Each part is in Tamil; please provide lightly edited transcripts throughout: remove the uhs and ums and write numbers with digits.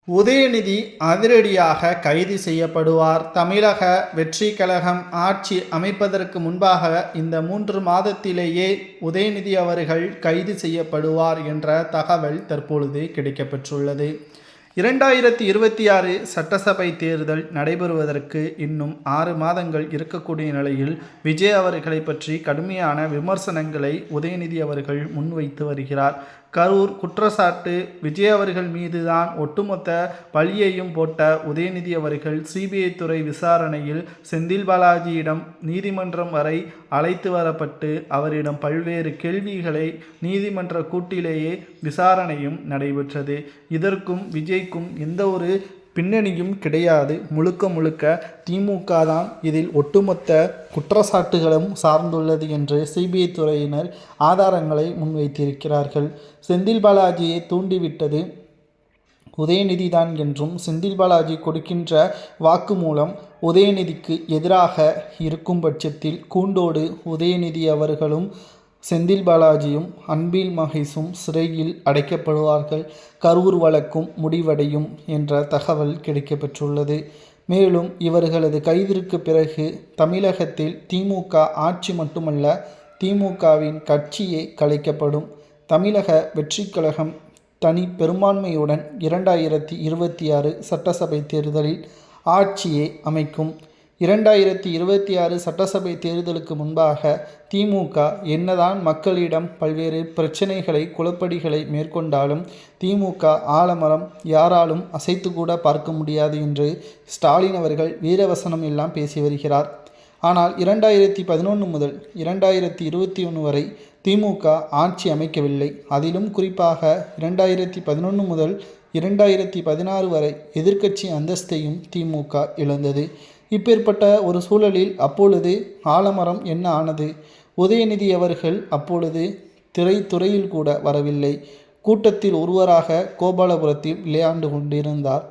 உதயநிதி அதிரடியாக கைது செய்யப்படுவார். தமிழக வெற்றிக் கழகம் ஆட்சி அமைப்பதற்கு முன்பாக இந்த 3 மாதத்திலேயே உதயநிதி அவர்கள் கைது செய்யப்படுவார் என்ற தகவல் தற்பொழுது கிடைக்கப்பெற்றுள்ளது. 2026 சட்டசபை தேர்தல் நடைபெறுவதற்கு இன்னும் 6 மாதங்கள் இருக்கக்கூடிய நிலையில் விஜய் அவர்களை பற்றி கடுமையான விமர்சனங்களை உதயநிதி அவர்கள் முன்வைத்து வருகிறார். கரூர் குற்றச்சாட்டு: விஜய் அவர்கள் மீதுதான் ஒட்டுமொத்த பழியையும் போட்ட உதயநிதி அவர்கள் சிபிஐ துறை விசாரணையில் செந்தில் பாலாஜியிடம் நீதிமன்றம் வரை அழைத்து வரப்பட்டு அவரிடம் பல்வேறு கேள்விகளை நீதிமன்ற கூட்டிலேயே விசாரணையும் நடைபெற்றது. இதற்கும் விஜய்க்கும் எந்த ஒரு பின்னணியும் கிடையாது. முழுக்க திமுக தான் இதில் ஒட்டுமொத்த குற்றச்சாட்டுகளும் சார்ந்துள்ளது என்று சிபிஐ துறையினர் ஆதாரங்களை முன்வைத்திருக்கிறார்கள். செந்தில் பாலாஜியை தூண்டிவிட்டது உதயநிதி தான் என்றும், செந்தில் பாலாஜி கொடுக்கின்ற வாக்குமூலம் உதயநிதிக்கு எதிராக இருக்கும் பட்சத்தில் கூண்டோடு உதயநிதி அவர்களும் செந்தில் பாலாஜியும் அன்பில் மகேஷும் சிறையில் அடைக்கப்படுவார்கள். கரூர் வழக்கும் முடிவடையும் என்ற தகவல் கிடைக்கப்பெற்றுள்ளது. மேலும் இவர்களது கைதிற்கு பிறகு தமிழகத்தில் திமுக ஆட்சி மட்டுமல்ல, திமுகவின் கட்சியே கலைக்கப்படும். தமிழக வெற்றிக் கழகம் தனி பெரும்பான்மையுடன் 2026 சட்டசபை தேர்தலில் ஆட்சியை அமைக்கும். 2026 சட்டசபை தேர்தலுக்கு முன்பாக திமுக என்னதான் மக்களிடம் பல்வேறு பிரச்சனைகளை குழப்படிகளை மேற்கொண்டாலும் திமுக ஆலமரம் யாராலும் அசைத்து கூட பார்க்க முடியாது என்று ஸ்டாலின் அவர்கள் வீரவசனம் எல்லாம் பேசி வருகிறார். ஆனால் 2011 முதல் 2021 வரை திமுக ஆட்சி அமைக்கவில்லை. அதிலும் குறிப்பாக 2011 முதல் 2016 வரை எதிர்க்கட்சி அந்தஸ்தையும் திமுக இழந்தது. இப்பேற்பட்ட ஒரு சூழலில் அப்பொழுது ஆலமரம் என்ன ஆனது? உதயநிதி அவர்கள் அப்பொழுது திரைத்துறையில் கூட வரவில்லை. கூட்டத்தில் ஒருவராக கோபாலபுரத்தில் விளையாண்டு கொண்டிருந்தார்.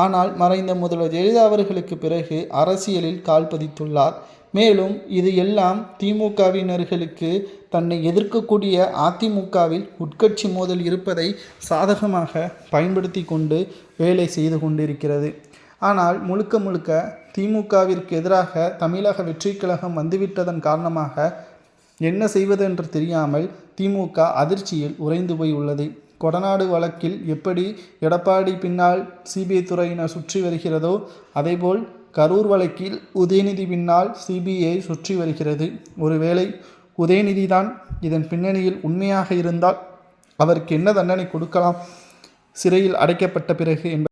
ஆனால் மறைந்த முதல்வர் ஜெயலலிதா அவர்களுக்கு பிறகு அரசியலில் கால் பதித்துள்ளார். மேலும் இது எல்லாம் திமுகவினர்களுக்கு தன்னை எதிர்க்கக்கூடிய அதிமுகவில் உட்கட்சி மோதல் இருப்பதை சாதகமாக பயன்படுத்தி கொண்டு வேலை செய்து கொண்டிருக்கிறது. ஆனால் முழுக்க திமுகவிற்கு எதிராக தமிழக வெற்றிக் கழகம் வந்துவிட்டதன் காரணமாக என்ன செய்வது என்று தெரியாமல் திமுக அதிர்ச்சியில் உறைந்து போய் உள்ளது. கொடநாடு வழக்கில் எப்படி எடப்பாடி பின்னால் சிபிஐ துறையினர் சுற்றி வருகிறதோ, அதேபோல் கரூர் வழக்கில் உதயநிதி பின்னால் சிபிஐ சுற்றி வருகிறது. ஒருவேளை உதயநிதி தான் இதன் பின்னணியில் உண்மையாக இருந்தால் அவருக்கு என்ன தண்டனை கொடுக்கலாம் சிறையில் அடைக்கப்பட்ட பிறகு